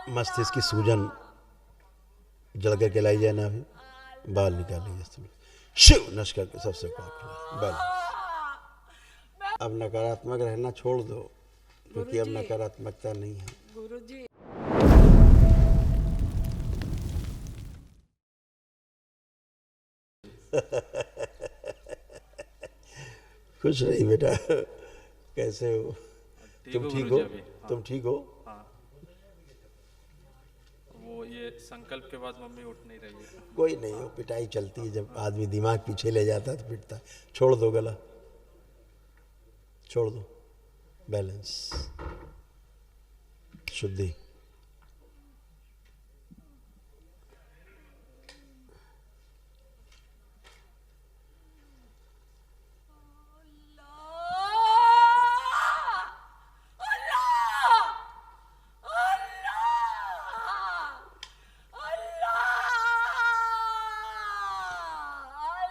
मस्तिष्क की सूजन जल करके लाई जाए ना, अभी बाल निकाल लीजिए, शिव नश करके सबसे बैलेंस। अब नकारात्मक रहना छोड़ दो, क्योंकि अब नकारात्मकता नहीं है। गुरुजी खुश रही बेटा, कैसे हो? तुम ठीक हो? हाँ। तुम ठीक हो? हाँ, वो ये संकल्प के बाद मम्मी उठ नहीं रही है। कोई नहीं हो, पिटाई चलती है, जब आदमी दिमाग पीछे ले जाता है तो पिटता है। छोड़ दो गला, छोड़ दो, बैलेंस, शुद्धि।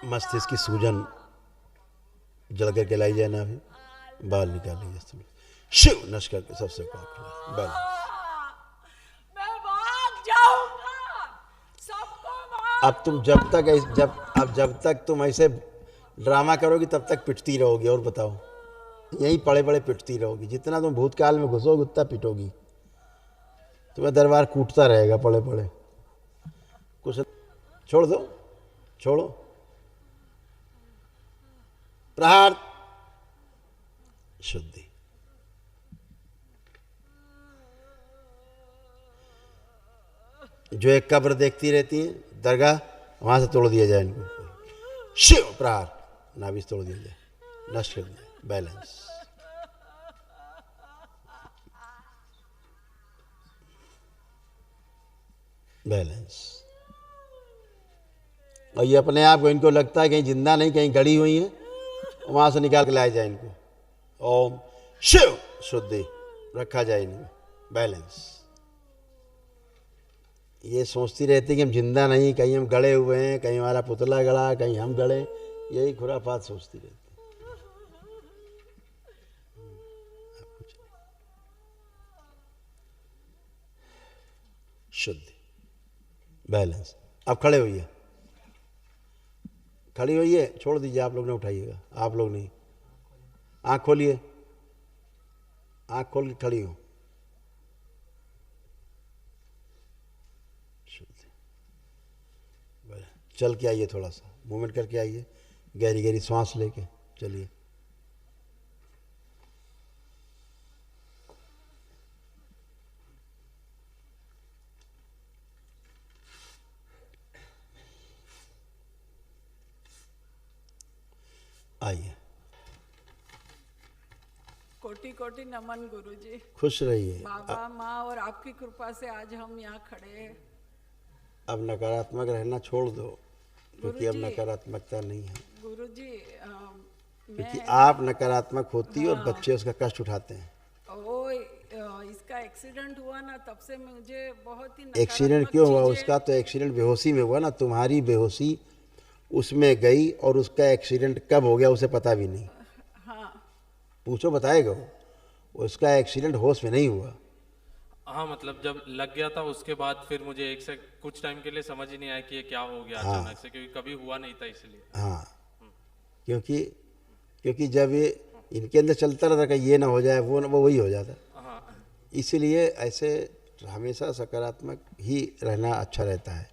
मस्तिष्क की सूजन जल करके लाई जाए ना, अभी बाल निकाल लीजिए, शिव नश करके सबसे बैलेंस। मैं भाग जाऊंगा, सबको मार। अब तुम जब तक तुम ऐसे ड्रामा करोगी तब तक पिटती रहोगी। और बताओ, यहीं पड़े पड़े पिटती रहोगी। जितना तुम भूतकाल में घुसोगे उतना पिटोगी, तुम्हें दरबार कूटता रहेगा पड़े पड़े। कुछ छोड़ दो, छोड़ो, प्रहार, शुद्धि। जो एक कब्र देखती रहती है दरगाह, वहां से तोड़ दिया जाए इनको, शिव प्रहार, नाभिस तोड़ दिया जाए, नष्ट कर दिया, बैलेंस। बैलेंस। और ये अपने आप को, इनको लगता है कहीं जिंदा नहीं, कहीं गड़ी हुई है, वहां से निकाल के लाया जाए इनको। ओम शिव, शुद्धि, रखा जाए इनको, बैलेंस। ये सोचती रहती है कि हम जिंदा नहीं, कहीं हम गड़े हुए हैं, कहीं हमारा पुतला गड़ा, कहीं हम गड़े, यही खुराफात सोचती रहती है। शुद्धि, बैलेंस। अब खड़े होइए, खड़ी होइए, छोड़ दीजिए, आप लोग नहीं उठाइएगा, आप लोग नहीं। आँख खोलिए, आँख खोल के खड़ी हो, चल के आइए, थोड़ा सा मूवमेंट करके आइए, गहरी गहरी सांस लेके चलिए। आइए, कोटि कोटि नमन गुरुजी। खुश रहिए। बाबा माँ और आपकी कृपा से आज हम यहाँ खड़े हैं। अब नकारात्मक रहना छोड़ दो, क्योंकि अब गुरुजी, नकारात्मकता नहीं है। गुरुजी क्योंकि मैं आप नकारात्मक होती है और बच्चे उसका कष्ट उठाते हैं। इसका एक्सीडेंट हुआ ना, तब से मुझे बहुत ही एक्सीडेंट क्यों हुआ उसका? तो एक्सीडेंट बेहोशी में हुआ ना, तुम्हारी बेहोशी उसमें गई, और उसका एक्सीडेंट कब हो गया उसे पता भी नहीं। हाँ, पूछो, बताएगा वो। उसका एक्सीडेंट होश में नहीं हुआ। हाँ, मतलब जब लग गया था उसके बाद फिर मुझे एक से कुछ टाइम के लिए समझ ही नहीं आया कि ये क्या हो गया अचानक से, क्योंकि कभी हुआ नहीं था इसलिए। हाँ, क्योंकि जब ये इनके अंदर चलता रहता कि ये ना हो जाए, वो वही हो जाता। हाँ, इसीलिए ऐसे हमेशा सकारात्मक ही रहना अच्छा रहता है।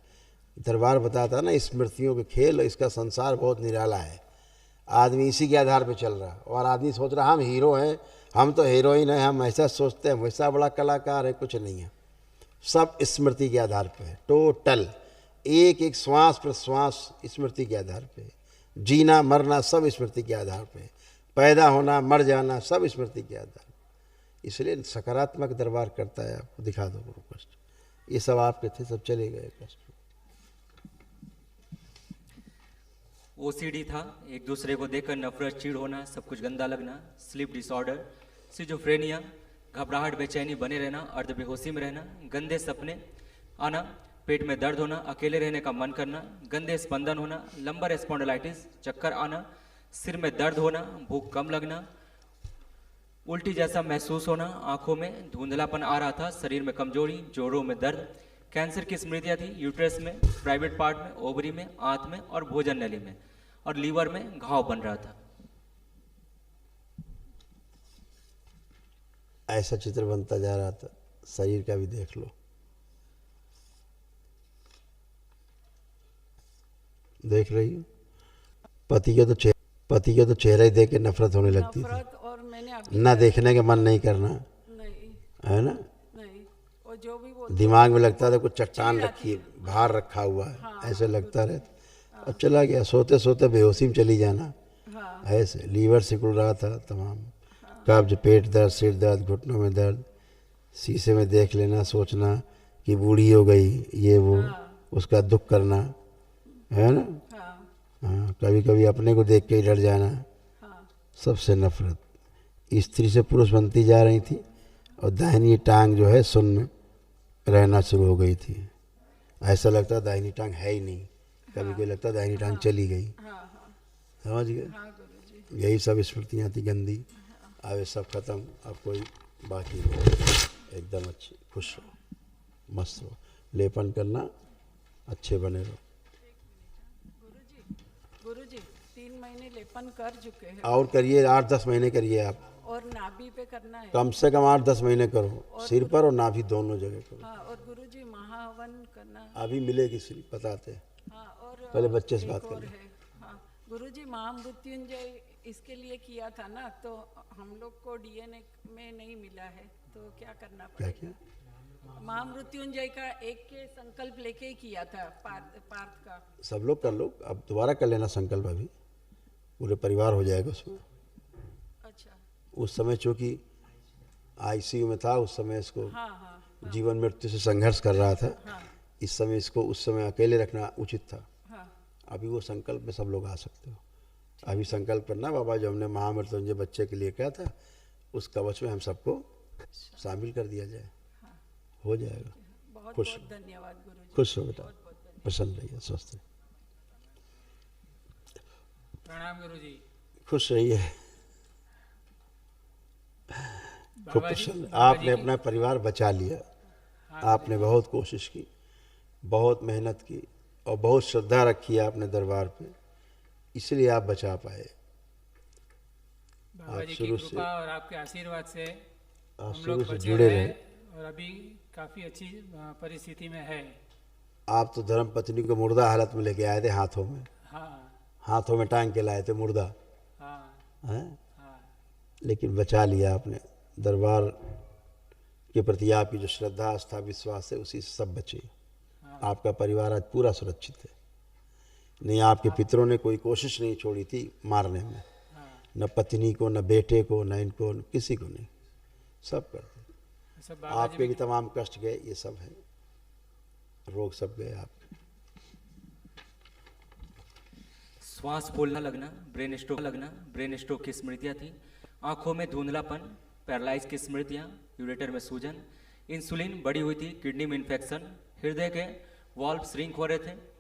दरबार बताता ना, स्मृतियों के खेल, इसका संसार बहुत निराला है। आदमी इसी के आधार पे चल रहा, और आदमी सोच रहा हम हीरो हैं, हम तो हीरोइन हैं, हम ऐसा सोचते हैं, वैसा बड़ा कलाकार है। कुछ नहीं है, सब स्मृति के आधार पे है। टोटल एक एक श्वास प्रश्वास स्मृति के आधार पे, जीना मरना सब स्मृति के आधार पे, पैदा होना मर जाना सब स्मृति के आधार पे। इसलिए सकारात्मक दरबार करता है। आपको दिखा दो गुरु कष्ट, ये सब आपके थे, सब चले गए कष्ट। ओसीडी था, एक दूसरे को देखकर नफरत, चिढ़ होना, सब कुछ गंदा लगना, स्लीप डिसऑर्डर, सिजोफ्रेनिया, घबराहट, बेचैनी, बने रहना, अर्ध बेहोशी में रहना, गंदे सपने आना, पेट में दर्द होना, अकेले रहने का मन करना, गंदे स्पंदन होना, लंबर स्पॉन्डिलाइटिस, चक्कर आना, सिर में दर्द होना, भूख कम लगना, उल्टी जैसा महसूस होना, आंखों में धुंधलापन आ रहा था, शरीर में कमजोरी, जोड़ों में दर्द, कैंसर की स्मृतियां थी यूट्रस में, प्राइवेट पार्ट में, ओवरी में, आंत में और भोजन नली में, और लीवर में घाव बन रहा था। ऐसा चित्र बनता जा रहा था। शरीर का भी देख लो, देख रही हो? पति के तो चेहरा ही देख के नफरत होने लगती थी। नफरत, और मैंने अभी ना देखने का मन नहीं करना, नहीं है ना? नहीं, और जो भी बोलते दिमाग में लगता था कुछ चट्टान रखी है, भार रखा हुआ है, ऐसे लगता रहता। अब चला गया, सोते सोते बेहोशी में चली जाना। हाँ ऐसे लीवर सिकुड़ रहा था तमाम, कब्ज, पेट दर्द, सिर दर्द, घुटनों में दर्द, शीशे में देख लेना, सोचना कि बूढ़ी हो गई, ये वो, उसका दुख करना, है ना? हाँ हाँ, कभी कभी अपने को देख के ही डर जाना, हाँ सबसे नफरत। स्त्री से पुरुष बनती जा रही थी और दाहिनी टांग जो है शून्य रहना शुरू हो गई थी। ऐसा लगता दाहिनी टांग है ही नहीं, कभी कभी लगता दाहिनी टांग चली गई। समझ गए? हाँ गुरुजी। यही सब स्मृतियाँ थी गंदी। अब ये सब खत्म, अब कोई बाकी नहीं। एकदम अच्छे, खुश रहो, मस्त रहो, लेपन करना, अच्छे बने रहो। गुरुजी 3 महीने लेपन कर चुके हैं, और करिए, 8-10 महीने करिए आप, और नाभि पे करना है। कम से कम 8-10 महीने करो, सिर पर और नाभि दोनों जगह करो। हाँ, और गुरुजी महाहवन करना। अभी मिलेगी श्री, बताते हैं। हाँ, और पहले बच्चे से एक बात और कर लो। है। हाँ गुरुजी, महामृत्युंजय इसके लिए किया था ना, तो हम लोग को डीएनए में नहीं मिला है, तो क्या करना क्या पड़ेगा? क्या? महामृत्युंजय का एक के संकल्प लेके ही किया था, पार्थ का। सब लोग कर लो, अब दोबारा कर लेना संकल्प, अभी पूरे परिवार हो जाएगा उसमें। अच्छा। उस समय चूँकि आईसीयू में था, उस समय इसको हाँ हाँ जीवन मृत्यु से संघर्ष कर रहा था। हाँ इस समय इसको उस समय अकेले रखना उचित था। हाँ। अभी वो संकल्प में सब लोग आ सकते हो। अभी संकल्प करना, बाबा जो हमने महामृत्युंजय बच्चे के लिए कहा था, उस कवच में हम सबको शामिल कर दिया जाए, हो जाएगा। बहुत खुश बहुत धन्यवाद गुरुजी। खुश हो बेटा, प्रसन्न रहिए, स्वस्थ रहिए, प्रणाम गुरुजी। खुश रहिए, खूब बाबा जी, प्रसन्न। बाबा आपने जी की- अपना परिवार बचा लिया। आपने बहुत कोशिश की, बहुत मेहनत की और बहुत श्रद्धा रखी है आपने दरबार पे, इसलिए आप बचा पाए। बाबा आप जी की शुरू से- कृपा और आपके आशीर्वाद से आप हम शुरू लोग से बचे जुड़े रहे रहे। और अभी काफी अच्छी परिस्थिति में है। आप तो धर्म पत्नी को मुर्दा हालत में लेके आए थे, हाथों में, हाँ हाथों में टांग के लाए थे मुर्दा, हाँ हैं? हाँ। लेकिन बचा लिया आपने। दरबार के प्रति आपकी जो श्रद्धा, आस्था, विश्वास है, उसी से सब बचे। आपका परिवार आज पूरा सुरक्षित है। नहीं, आपके पितरों ने कोई कोशिश नहीं छोड़ी थी मारने में, न पत्नी को, न बेटे को, न इनको, न किसी को नहीं, सब करते। सब बाबा जी आपके भी तमाम कष्ट गए, ये सब है, रोग सब गए आपके। श्वास फूलना लगना, ब्रेन स्ट्रोक की स्मृतियां थी, आंखों में धुंधलापन, पैरालाइज की स्मृतियां, यूरेटर में सूजन, इंसुलिन बढ़ी हुई थी, किडनी में इन्फेक्शन, हृदय के वाल्व श्रिंक हो रहे थे,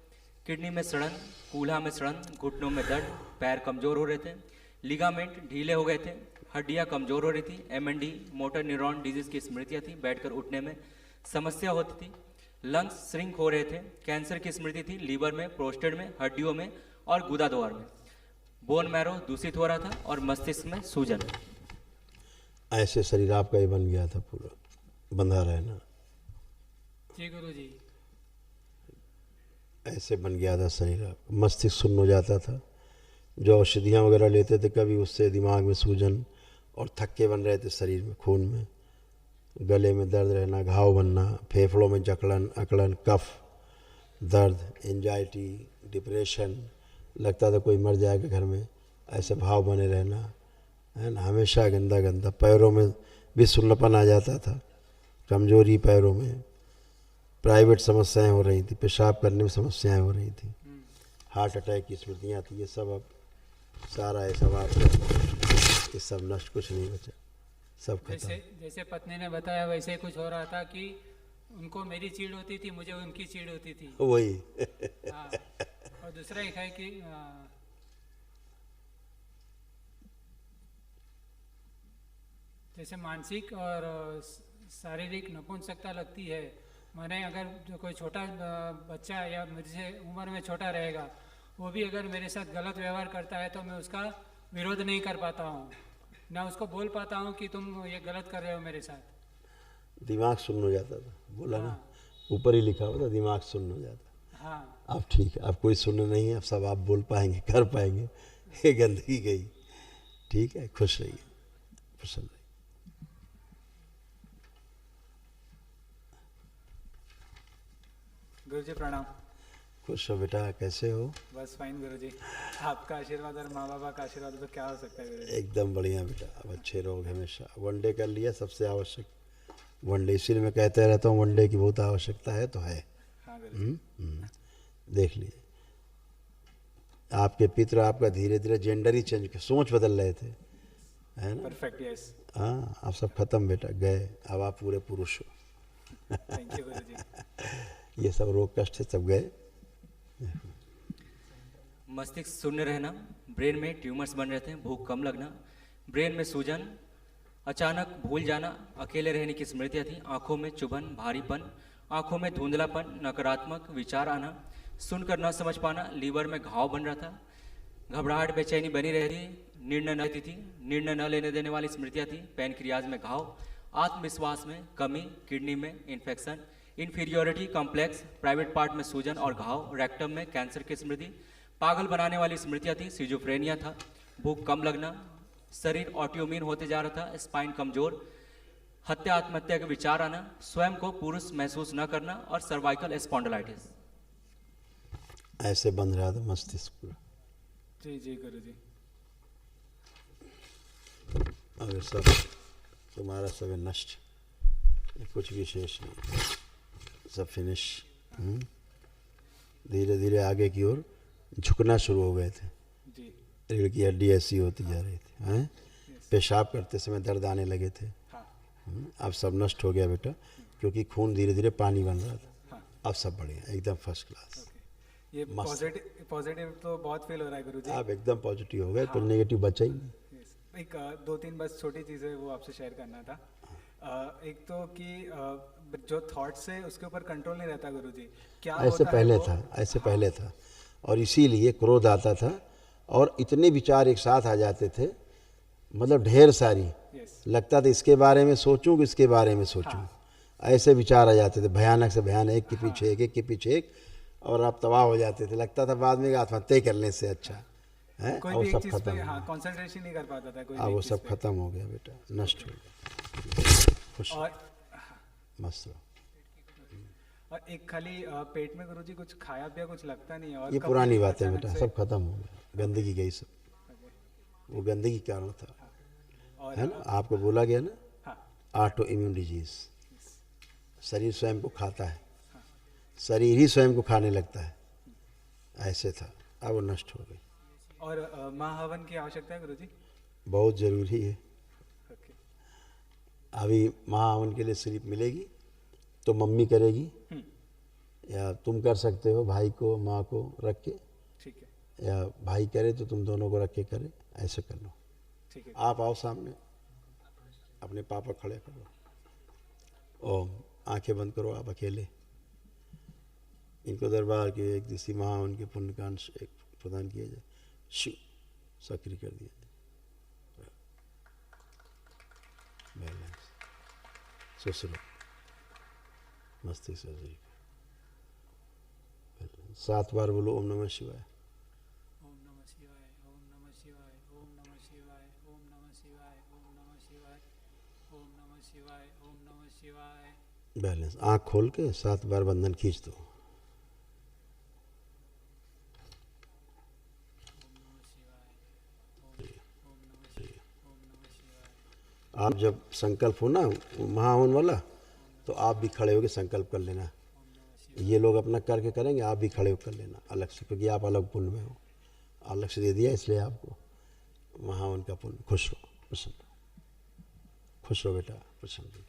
किडनी में सड़न, कूल्हा में सड़न, घुटनों में दर्द, पैर कमजोर हो रहे थे, लिगामेंट ढीले हो गए थे, हड्डियां कमजोर हो रही थी, एमएनडी मोटर न्यूरॉन डिजीज की स्मृतियां थी, बैठकर उठने में समस्या होती थी, लंग्स श्रिंक हो रहे थे, कैंसर की स्मृति थी, लीवर में, प्रोस्टेट में, हड्डियों में और गुदा द्वार में, बोन मैरो दूषित हो रहा था और मस्तिष्क में सूजन। ऐसे शरीर आपका ही बन गया था, पूरा बंधा रहना, जी गुरुजी। ऐसे बन गया था शरीर आपका। मस्तिष्क सुन्न हो जाता था, जो औषधियाँ वगैरह लेते थे कभी, उससे दिमाग में सूजन और थक्के बन रहे थे शरीर में, खून में, गले में दर्द रहना, घाव बनना, फेफड़ों में जकड़न, अकड़न, कफ, दर्द, एंजाइटी, डिप्रेशन, लगता था कोई मर जाएगा घर में, ऐसे भाव बने रहना, है ना, हमेशा गंदा गंदा। पैरों में भी सुन्नपन आ जाता था, कमजोरी पैरों में, प्राइवेट समस्याएं हो रही थी, पेशाब करने में समस्याएं हो रही थी, हार्ट अटैक की स्मृतियाँ थी, ये सब अब सारा है, सब आपका, ये सब नष्ट, कुछ नहीं बचा, सब खत्म। जैसे पत्नी ने बताया वैसे ही कुछ हो रहा था कि उनको मेरी चीड़ होती थी, मुझे उनकी चीड़ होती थी। वही हाँ। और दूसरा एक है कि जैसे मानसिक और शारीरिक नपुंसकता लगती है। मैंने अगर जो कोई छोटा बच्चा या मुझसे उम्र में छोटा रहेगा, वो भी अगर मेरे साथ गलत व्यवहार करता है तो मैं उसका विरोध नहीं कर पाता हूँ, ना उसको बोल पाता हूँ कि तुम ये गलत कर रहे हो मेरे साथ। दिमाग सुन्न हो जाता था, बोला ना, ऊपर ही लिखा हुआ था दिमाग सुन्न हो जाता। हाँ, अब ठीक है, अब कोई सुन्न नहीं है, अब सब आप बोल पाएंगे, कर पाएंगे। ये गंदगी गई। ठीक है, खुश रहिए, प्रसन्न रहिए। गुरुजी प्रणाम। खुश हो बेटा, कैसे हो? बस फाइन गुरुजी, आपका आशीर्वाद और माँ बाबा का आशीर्वाद तो क्या हो सकता है गुरुजी। एकदम बढ़िया बेटा, अब अच्छे रहोगे हमेशा। वनडे कर लिया, सबसे आवश्यक वनडे, इसीलिए मैं कहते रहता हूँ वनडे की बहुत आवश्यकता है, तो है। हाँ गुरुजी। देख लिए, आपके पितर आपका धीरे धीरे जेंडर ही चेंज कर, सोच बदल रहे थे, है ना? Perfect, yes. हाँ, अब सब खत्म बेटा, गए, अब आप पूरे पुरुष हो। थैंक यू गुरुजी। ये सब रोग कष्ट है, सब गए। मस्तिष्क शून्य रहना, ब्रेन में ट्यूमर्स बन रहे थे, भूख कम लगना, ब्रेन में सूजन, अचानक भूल जाना, अकेले रहने की स्मृतियाँ थी, आंखों में चुभन, भारीपन, आंखों में धुंधलापन, नकारात्मक विचार आना, सुनकर न समझ पाना, लीवर में घाव बन रहा था, घबराहट बेचैनी बनी रह रही, निर्णय न लेती थी, निर्णय न लेने देने वाली स्मृतियाँ थी, पैनक्रियाज में घाव, आत्मविश्वास में कमी, किडनी में infection, inferiority complex, private part में सूजन और घाव, रेक्टम में कैंसर की स्मृति, पागल बनाने वाली स्मृतियाँ थी, सिजोफ्रेनिया था, भूख कम लगना, शरीर ऑटोइम्यून होते जा रहा था, स्पाइन कमजोर, हत्या आत्महत्या के विचार आना, स्वयं को पुरुष महसूस न करना और सर्वाइकल स्पॉन्डिलाइटिस। ऐसे बंद रहा था मस्तिष्क पूरा। जी जी गुरुजी। अब ये सब तुम्हारा सब है नष्ट, ये कुछ विशेष नहीं, सब फिनिश। धीरे धीरे आगे की ओर झुकना शुरू हो गए थे, जी। रीढ़ की हड्डी ऐसी होती जा रही थी, हैं? पेशाब करते समय दर्द आने लगे थे। हाँ। अब सब नष्ट हो गया बेटा, क्योंकि खून धीरे धीरे पानी बन रहा था। हाँ। अब सब बढ़िया, एकदम फर्स्ट क्लास। ये पॉजिटिव तो बहुत फील हो रहा है गुरुजी। आप एकदम पॉजिटिव हो गए, तो नेगेटिव बचा ही नहीं। Yes. एक दो तीन बस छोटी चीज़ें वो आपसे शेयर करना था। एक तो कि जो थॉट्स है उसके ऊपर कंट्रोल नहीं रहता गुरुजी, क्या ऐसे होता है पहले वो? था, ऐसे पहले था, और इसीलिए क्रोध आता था और इतने विचार एक साथ आ जाते थे, मतलब ढेर सारी। Yes. लगता था इसके बारे में सोचूं कि इसके बारे में सोचूं, ऐसे विचार आ जाते थे, भयानक से भयानक, एक के पीछे एक, एक के पीछे एक, और आप तबाह हो जाते थे। लगता था बाद में आत्महत्या करने से अच्छा है। कोई और भी सब एक चीज़ खत्म पे हो हाँ गया। कंसंट्रेशन नहीं कर पाता था कोई अब भी वो एक सब चीज़ पे। खत्म हो गया बेटा, नष्ट हो गया। खुश रहो, और मस्त रहो। एक खाली पेट में गुरुजी कुछ खाया पिया कुछ लगता नहीं है, और ये कभी पुरानी बातें अचानक बेटा, से- सब खत्म हो गया, गंदगी गई सब, वो गंदगी के कारण था, और है ना? आपको बोला गया ना, हाँ ऑटो इम्यून डिजीज, शरीर स्वयं को खाता है, शरीर ही स्वयं को खाने लगता है, ऐसे था। अब वो नष्ट हो गई। और महाहवन की आवश्यकता है गुरुजी। बहुत ज़रूरी है। ओके। अभी महाहवन के लिए स्लिप मिलेगी तो मम्मी करेगी, या तुम कर सकते हो, भाई को माँ को रख के, ठीक है या भाई करे तो तुम दोनों को रख के करे, ऐसे कर लो। ठीक है। आप आओ सामने, अपने पापा खड़े करो, ओम, आंखें बंद करो, आप अकेले। इनको दरबार के एक दिशी महाहवन के पुण्य का अंश एक प्रदान किया जाए, शिव सक्रिय कर दिया जाए। बैलेंस सुसरो मस्तिष्क सर्जरी 7 बार बोलो ओम नमः शिवाय। ओम नमः शिवाय, ओम नमः शिवाय, ओम नमः शिवाय, ओम नमः शिवाय, ओम नमः शिवाय, ओम नमः शिवाय, ओम नमः शिवाय। बैलेंस, आँख खोल के 7 बार बंधन खींच दो। आप जब संकल्प हो ना महाहवन वाला, तो आप भी खड़े होकर संकल्प कर लेना। ये लोग अपना करके करेंगे, आप भी खड़े होकर लेना अलग से, क्योंकि आप अलग पुण्य में हो, अलग से दे दिया इसलिए आपको महाहवन का पुण्य। खुश रहो, प्रसन्न रहो, खुश रहो बेटा, प्रसन्न रहो।